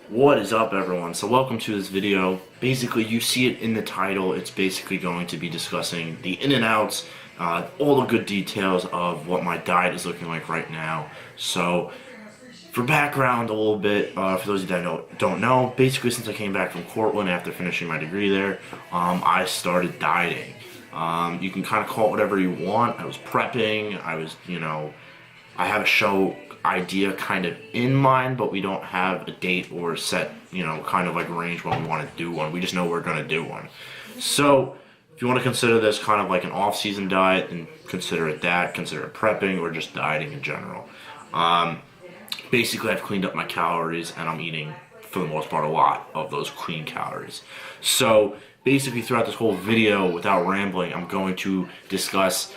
What is up, everyone? So welcome to this video. Basically, you see it in the title. It's basically going to be discussing the in and outs, all the good details of what my diet is looking like right now. So for background a little bit, for those of you that don't know, basically since I came back from Cortland after finishing my degree there, I started dieting. You can kind of call it whatever you want. I was prepping. I have a show idea kind of in mind, but we don't have a date or set, kind of like range when we want to do one. We just know we're going to do one. So if you want to consider this kind of like an off-season diet, then consider it that. Consider it prepping or just dieting in general. Basically, I've cleaned up my calories and I'm eating, for the most part, a lot of those clean calories. So basically, throughout this whole video, without rambling, I'm going to discuss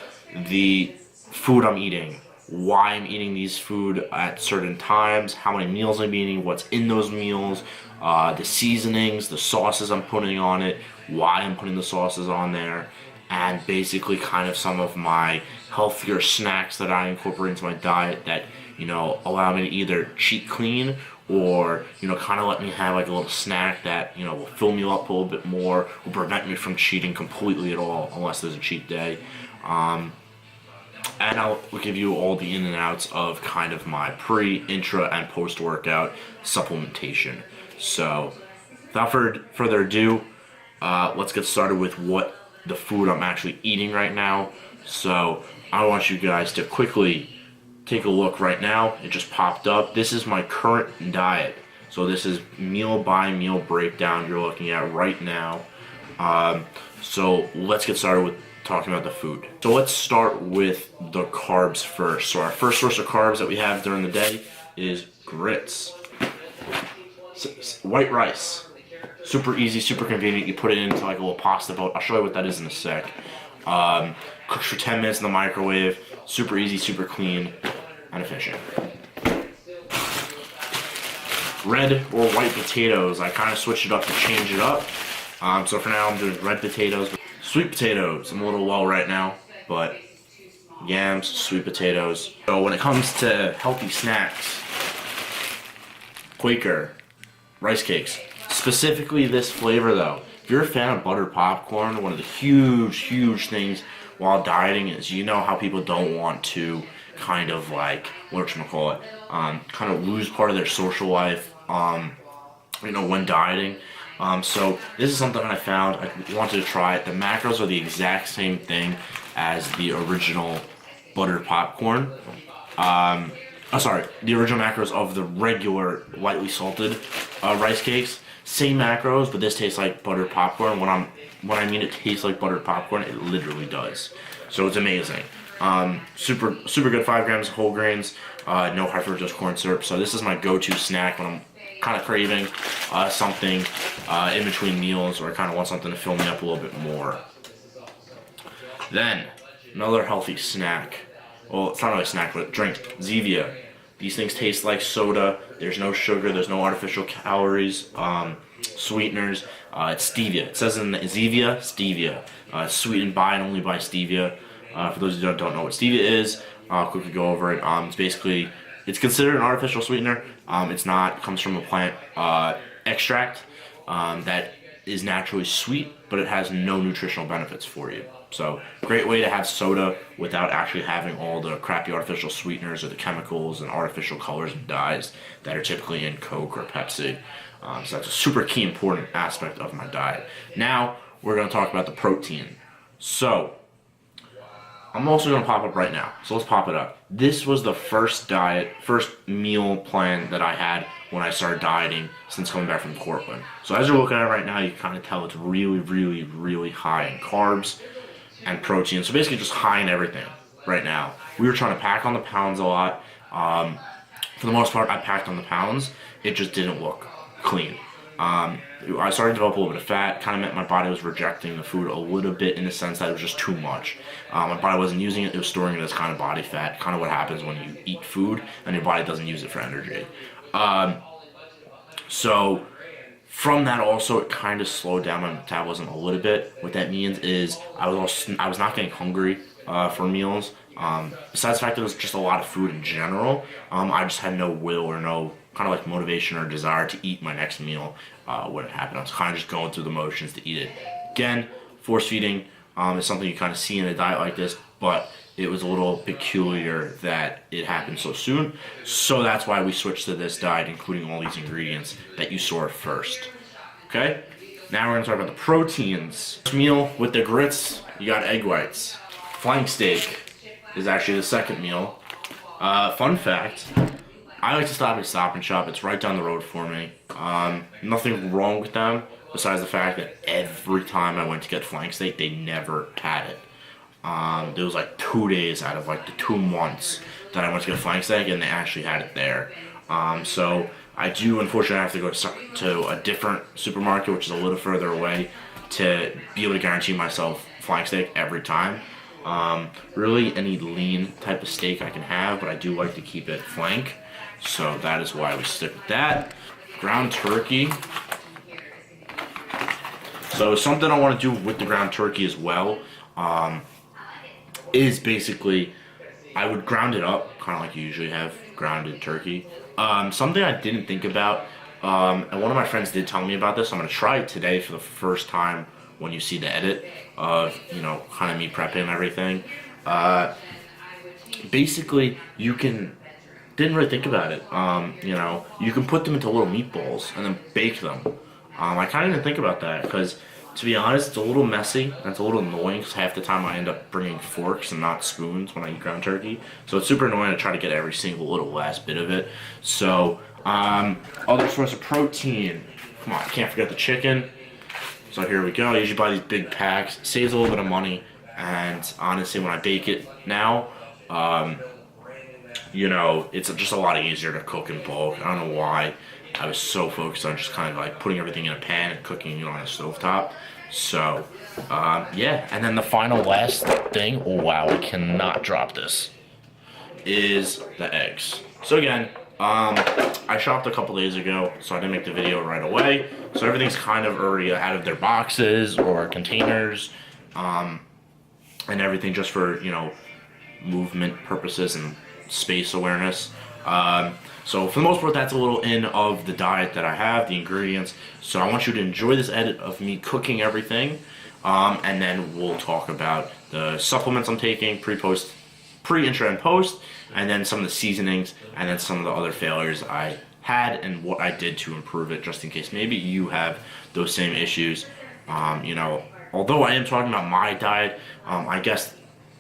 the food I'm eating, why I'm eating these food at certain times, how many meals I'm eating, what's in those meals, the seasonings, the sauces I'm putting on it, why I'm putting the sauces on there, and basically kind of some of my healthier snacks that I incorporate into my diet that, allow me to either cheat clean or, kind of let me have like a little snack that, will fill me up a little bit more, will prevent me from cheating completely at all unless there's a cheat day. And I'll give you all the in and outs of kind of my pre, intra, and post-workout supplementation. So, without further ado, let's get started with what the food I'm actually eating right now. So, I want you guys to quickly take a look right now. It just popped up. This is my current diet. So, this is meal by meal breakdown you're looking at right now. So, let's get started with talking about the food. So let's start with the carbs first. So our first source of carbs that we have during the day is grits. White rice. Super easy, super convenient. You put it into like a little pasta boat. I'll show you what that is in a sec. Cooks for 10 minutes in the microwave. Super easy, super clean, and efficient. Red or white potatoes. I kind of switched it up to change it up. So for now I'm doing red potatoes. Sweet potatoes, I'm a little low right now, but yams, sweet potatoes. So when it comes to healthy snacks, Quaker, rice cakes. Specifically this flavor though. If you're a fan of buttered popcorn, one of the huge things while dieting is how people don't want to kind of like, kind of lose part of their social life, when dieting. So this is something I found. I wanted to try it. The macros are the exact same thing as the original buttered popcorn. The original macros of the regular lightly salted rice cakes. Same macros, but this tastes like buttered popcorn. When I mean it tastes like buttered popcorn, it literally does. So it's amazing. Super good. 5 grams of whole grains. No high fructose corn syrup. So this is my go-to snack when I'm kind of craving something in between meals, or I kind of want something to fill me up a little bit more. Then, another healthy snack. Well, it's not really a snack, but drink. Zevia. These things taste like soda. There's no sugar. There's no artificial calories, sweeteners. It's stevia. It says in Zevia, stevia. It's sweetened by and only by stevia. For those who don't know what stevia is, I'll quickly go over it. It's considered an artificial sweetener. It's not. It comes from a plant extract that is naturally sweet, but it has no nutritional benefits for you. So, great way to have soda without actually having all the crappy artificial sweeteners or the chemicals and artificial colors and dyes that are typically in Coke or Pepsi. So that's a super key important aspect of my diet. Now, we're going to talk about the protein. So, I'm also going to pop up right now. So let's pop it up. This was the first meal plan that I had when I started dieting since coming back from Cortland. So as you're looking at it right now, you can kind of tell it's really high in carbs and protein. So basically just high in everything right now. We were trying to pack on the pounds a lot. For the most part, I packed on the pounds. It just didn't look clean. I started to develop a little bit of fat. Kind of meant my body was rejecting the food a little bit in the sense that it was just too much. My body wasn't using it. It was storing it as kind of body fat. Kind of what happens when you eat food and your body doesn't use it for energy. So from that also, it kind of slowed down my metabolism a little bit. What that means is I was not getting hungry for meals. Besides the fact that it was just a lot of food in general, I just had no will or no kind of like motivation or desire to eat my next meal when it happened. I was kind of just going through the motions to eat it. Again, force feeding is something you kind of see in a diet like this, but it was a little peculiar that it happened so soon. So that's why we switched to this diet, including all these ingredients that you saw first. Okay? Now we're gonna talk about the proteins. First meal with the grits, you got egg whites. Flank steak is actually the second meal. Fun fact, I like to stop at Stop and Shop. It's right down the road for me. Nothing wrong with them, besides the fact that every time I went to get flank steak, they never had it. There was like 2 days out of like the 2 months that I went to get flank steak, and they actually had it there. So I do unfortunately have to go to a different supermarket, which is a little further away, to be able to guarantee myself flank steak every time. Really any lean type of steak I can have, but I do like to keep it flank. So that is why we stick with that. Ground turkey. So something I want to do with the ground turkey as well is basically I would ground it up, kind of like you usually have grounded turkey. Something I didn't think about, and one of my friends did tell me about this. I'm going to try it today for the first time when you see the edit of, you know, kind of me prepping and everything. Basically, you can, didn't really think about it, you know, you can put them into little meatballs and then bake them. I kind of didn't think about that because, to be honest, it's a little messy and it's a little annoying because half the time I end up bringing forks and not spoons when I eat ground turkey. So it's super annoying to try to get every single little last bit of it. So, other source of protein. Come on, can't forget the chicken. So here we go. I usually buy these big packs. Saves a little bit of money. And honestly, when I bake it now, you know, it's just a lot easier to cook in bulk. I don't know why. I was so focused on just kind of like putting everything in a pan and cooking it on a stovetop. So, yeah. And then the final last thing, oh wow, I cannot drop this, is the eggs. So again, I shopped a couple days ago, so I didn't make the video right away. So everything's kind of already out of their boxes or containers, and everything just for, you know, movement purposes and space awareness. So for the most part, that's a little in of the diet that I have, the ingredients. So I want you to enjoy this edit of me cooking everything, and then we'll talk about the supplements I'm taking, pre, intra, and post, and then some of the seasonings, and then some of the other failures I had and what I did to improve it, just in case maybe you have those same issues. You know, although I am talking about my diet, I guess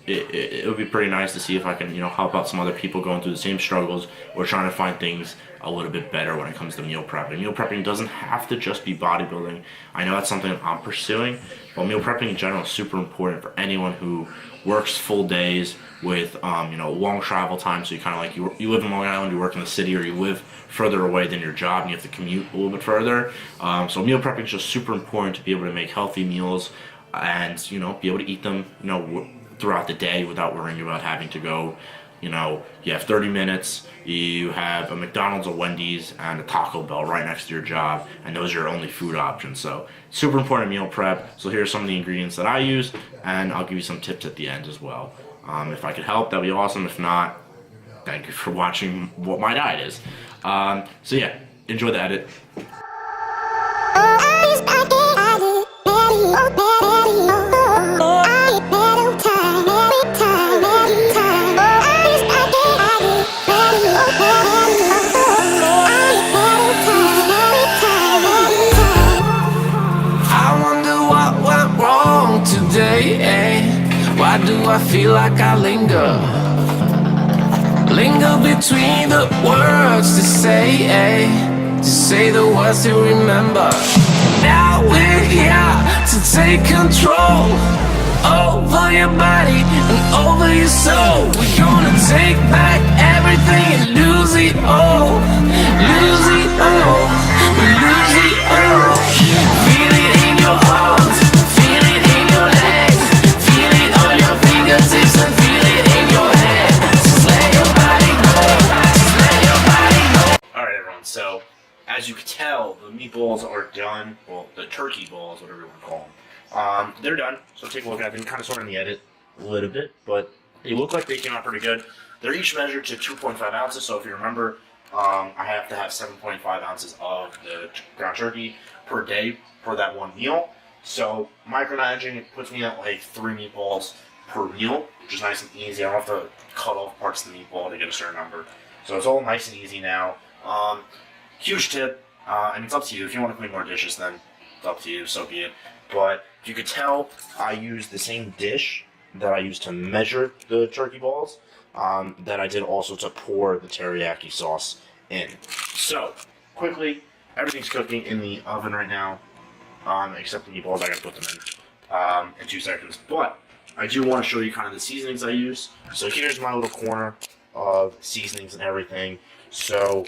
it would be pretty nice to see if I can, you know, help out some other people going through the same struggles or trying to find things a little bit better when it comes to meal prepping. Meal prepping doesn't have to just be bodybuilding. I know that's something I'm pursuing, but meal prepping in general is super important for anyone who works full days with, you know, long travel time. So you kind of like, you live in Long Island, you work in the city, or you live further away than your job and you have to commute a little bit further. So meal prepping is just super important to be able to make healthy meals and, you know, be able to eat them, you know, throughout the day without worrying about having to go, you know, you have 30 minutes, you have a McDonald's, a Wendy's, and a Taco Bell right next to your job, and those are your only food options. So super important meal prep. So here's some of the ingredients that I use, and I'll give you some tips at the end as well. If I could help, that'd be awesome. If not, thank you for watching what my diet is. So yeah, enjoy the edit. Why do I feel like I linger between the words to say the words to remember. Now we're here to take control over your body and over your soul. We're gonna take back everything and lose it all, lose it all, lose it all. Feel it in your arms, feel it in your legs, feel it on your fingertips and feel it in your head. Just let your body go, just let your body go. Alright everyone, so as you can tell, the meatballs are done. Well, the turkey balls, whatever you want to call them. They're done, so take a look at them. Kind of sort of in the edit a little bit, but they look like they came out pretty good. They're each measured to 2.5 ounces, so if you remember, I have to have 7.5 ounces of the ground turkey per day for that one meal. So micromanaging, it puts me at like 3 meatballs per meal, which is nice and easy. I don't have to cut off parts of the meatball to get a certain number. So it's all nice and easy now. Huge tip, and it's up to you. If you want to clean more dishes, then it's up to you, so be it. But if you could tell, I use the same dish that I used to measure the turkey balls, that I did also to pour the teriyaki sauce in. So, quickly, everything's cooking in the oven right now, except the meatballs. I gotta put them in 2 seconds. But I do want to show you kind of the seasonings I use. So here's my little corner of seasonings and everything. So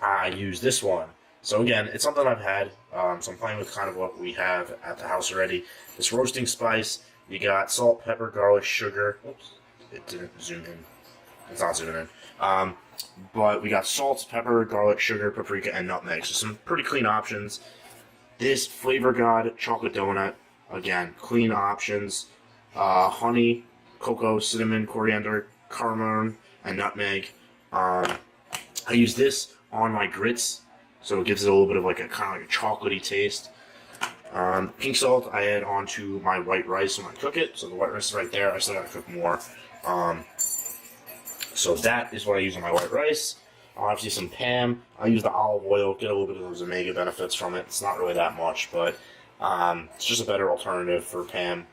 I use this one. So again, it's something I've had, so I'm playing with kind of what we have at the house already. This roasting spice, you got salt, pepper, garlic, sugar. Oops, it didn't zoom in. It's not zooming in. But we got salt, pepper, garlic, sugar, paprika, and nutmeg. So some pretty clean options. This Flavor God chocolate donut, again, clean options. Honey, cocoa, cinnamon, coriander, cardamom, and nutmeg. I use this on my grits, so it gives it a little bit of like a kind of like a chocolatey taste. Pink salt I add onto my white rice when I cook it, so the white rice is right there. I still gotta cook more. So that is what I use on my white rice. Obviously some Pam. I use the olive oil, get a little bit of those omega benefits from it. It's not really that much, but it's just a better alternative for Pam.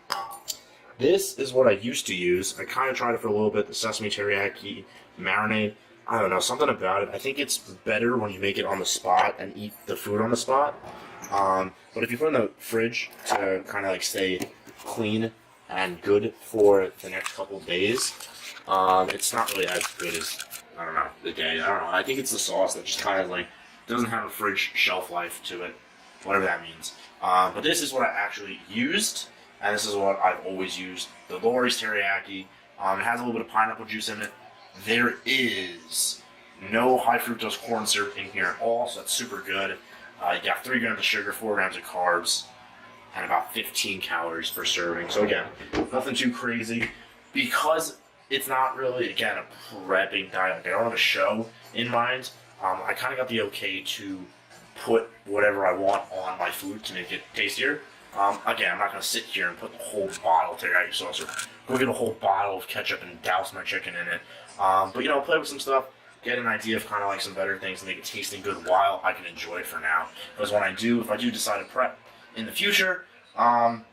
This is what I used to use. I kind of tried it for a little bit, the sesame teriyaki marinade. I don't know, something about it. I think it's better when you make it on the spot and eat the food on the spot. But if you put it in the fridge to kind of like stay clean and good for the next couple of days, it's not really as good as, I don't know, the day. I don't know. I think it's the sauce that just kind of like doesn't have a fridge shelf life to it, whatever that means. But this is what I actually used. And this is what I've always used, the Lori's teriyaki. It has a little bit of pineapple juice in it. There is no high fructose corn syrup in here at all, so that's super good. You got 3 grams of sugar, 4 grams of carbs, and about 15 calories per serving. So again, nothing too crazy. Because it's not really, again, a prepping diet. Like I don't have a show in mind. I kind of got the okay to put whatever I want on my food to make it tastier. Again, I'm not going to sit here and put the whole bottle of teriyaki sauce or go get a whole bottle of ketchup and douse my chicken in it. But, you know, play with some stuff, get an idea of kind of like some better things and make it tasting good while I can enjoy it for now. Because when if I do decide to prep in the future, I'm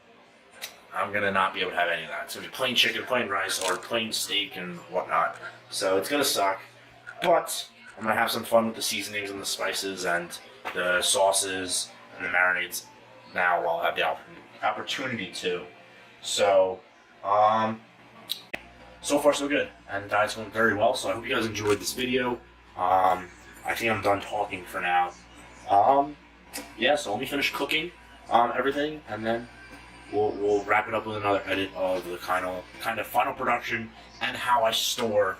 going to not be able to have any of that. It's going to be plain chicken, plain rice, or plain steak and whatnot. So it's going to suck. But I'm going to have some fun with the seasonings and the spices and the sauces and the marinades now while I have the opportunity to. So, so far so good, and the diet's going very well, so I hope you guys enjoyed this video. I think I'm done talking for now. Yeah, so let me finish cooking everything, and then we'll wrap it up with another edit of the kind of final production and how I store,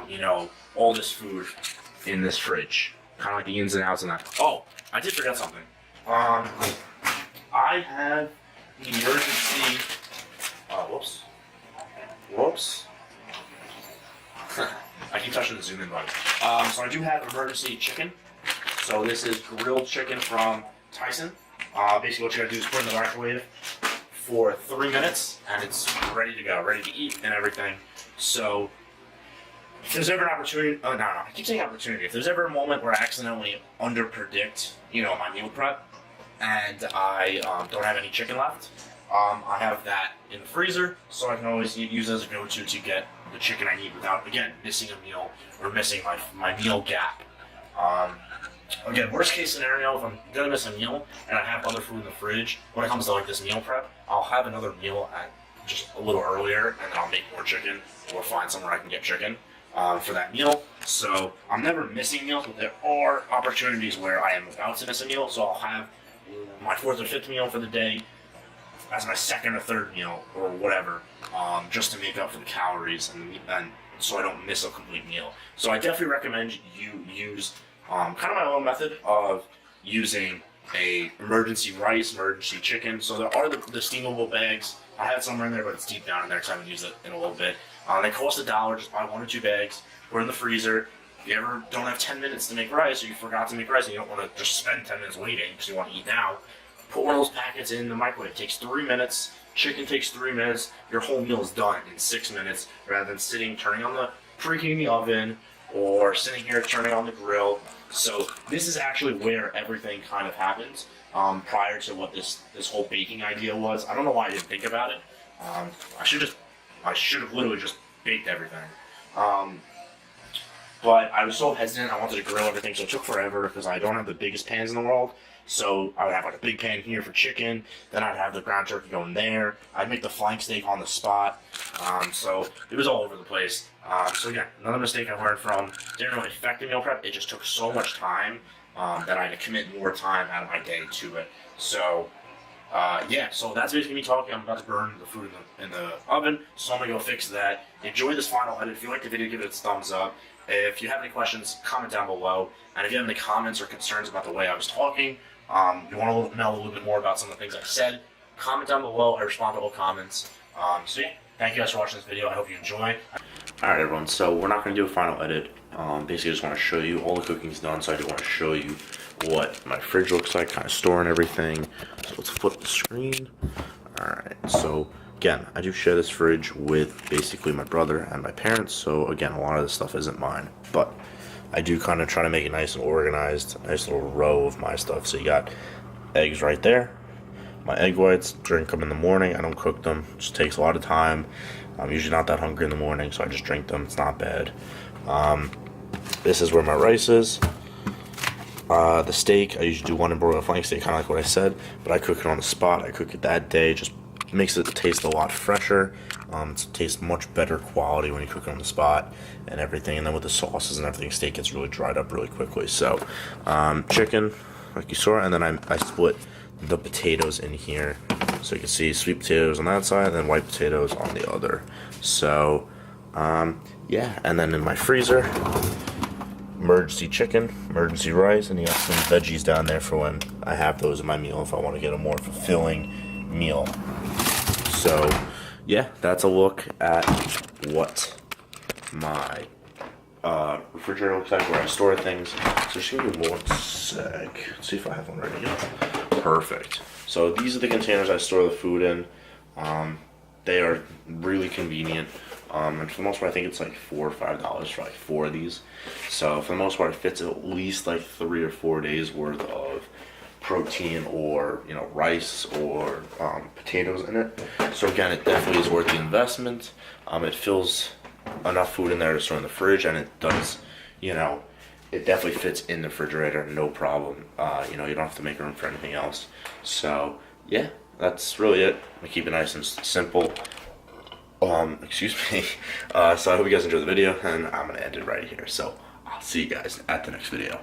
you know, all this food in this fridge. Kind of like the ins and outs and that. Oh, I did forget something. I have the emergency. Whoops. I keep touching the zoom in button. So I do have emergency chicken. So this is grilled chicken from Tyson. Basically, what you gotta do is put it in the microwave for 3 minutes, and it's ready to go, ready to eat and everything. So if there's ever an opportunity, I keep saying opportunity. If there's ever a moment where I accidentally underpredict, you know, my meal prep, and I don't have any chicken left, I have that in the freezer, so I can always use it as a go-to to get the chicken I need without, again, missing a meal or missing my meal gap. Again, worst case scenario, if I'm gonna miss a meal and I have other food in the fridge, when it comes to like this meal prep, I'll have another meal at just a little earlier, and I'll make more chicken or find somewhere I can get chicken for that meal. So I'm never missing meals, but there are opportunities where I am about to miss a meal, so I'll have my 4th or 5th meal for the day as my 2nd or 3rd meal or whatever, just to make up for the calories and so I don't miss a complete meal. So I definitely recommend you use kind of my own method of using a emergency rice, emergency chicken. So there are the steamable bags. I have some in there, but it's deep down in there because I haven't used it in a little bit. They cost $1. Just buy 1 or 2 bags. Put it in the freezer. you ever don't have 10 minutes to make rice, or you forgot to make rice and you don't want to just spend 10 minutes waiting because you want to eat now, put one of those packets in the microwave. It takes 3 minutes. Chicken takes 3 minutes. Your whole meal is done in 6 minutes, rather than turning on the preheating the oven, or sitting here turning on the grill. So this is actually where everything kind of happens prior to what this whole baking idea was. I don't know why I didn't think about it. I should have literally just baked everything. But I was so hesitant. I wanted to grill everything, so it took forever because I don't have the biggest pans in the world. So I would have like a big pan here for chicken. Then I'd have the ground turkey going there. I'd make the flank steak on the spot. So it was all over the place. So yeah, another mistake I learned from. Didn't really affect the meal prep. It just took so much time that I had to commit more time out of my day to it. So yeah, so that's basically me talking. I'm about to burn the food in the oven, so I'm gonna go fix that. Enjoy this final edit. If you like the video, give it a thumbs up. If you have any questions, comment down below. And if you have any comments or concerns about the way I was talking, you want to know a little bit more about some of the things I said, comment down below. I respond to all comments. So yeah, thank you guys for watching this video. I hope you enjoy. Alright everyone, so we're not going to do a final edit. Basically I just want to show you all the cooking's done, so I do want to show you what my fridge looks like, kind of storing everything. So let's flip the screen. Alright, so again, I do share this fridge with basically my brother and my parents, so again, a lot of this stuff isn't mine. But I do kind of try to make it nice and organized, a nice little row of my stuff. So you got eggs right there. My egg whites, drink them in the morning. I don't cook them, it just takes a lot of time. I'm usually not that hungry in the morning, so I just drink them. It's not bad. This is where my rice is. The steak, I usually do one and broil flank steak, kind of like what I said, but I cook it on the spot. I cook it that day, just makes it taste a lot fresher. It tastes much better quality when you cook it on the spot and everything. And then with the sauces and everything, steak gets really dried up really quickly. So chicken, like you saw, and then I split the potatoes in here, so you can see sweet potatoes on that side and then white potatoes on the other. So yeah, and then in my freezer, emergency chicken, emergency rice, and you got some veggies down there for when I have those in my meal if I want to get a more fulfilling meal. So yeah, that's a look at what my refrigerator looks like, where I store things. So just give me one sec. Let's see if I have one ready. Perfect. So these are the containers I store the food in. They are really convenient. And for the most part, I think it's like $4 or $5 for like 4 of these. So for the most part, it fits at least like 3 or 4 days worth of protein, or rice, or potatoes in it. So again, it definitely is worth the investment. It fills enough food in there to store in the fridge, and it does, it definitely fits in the refrigerator, no problem. You don't have to make room for anything else. So yeah, that's really it. I keep it nice and simple. Excuse me. So I hope you guys enjoyed the video, and I'm gonna end it right here. So I'll see you guys at the next video.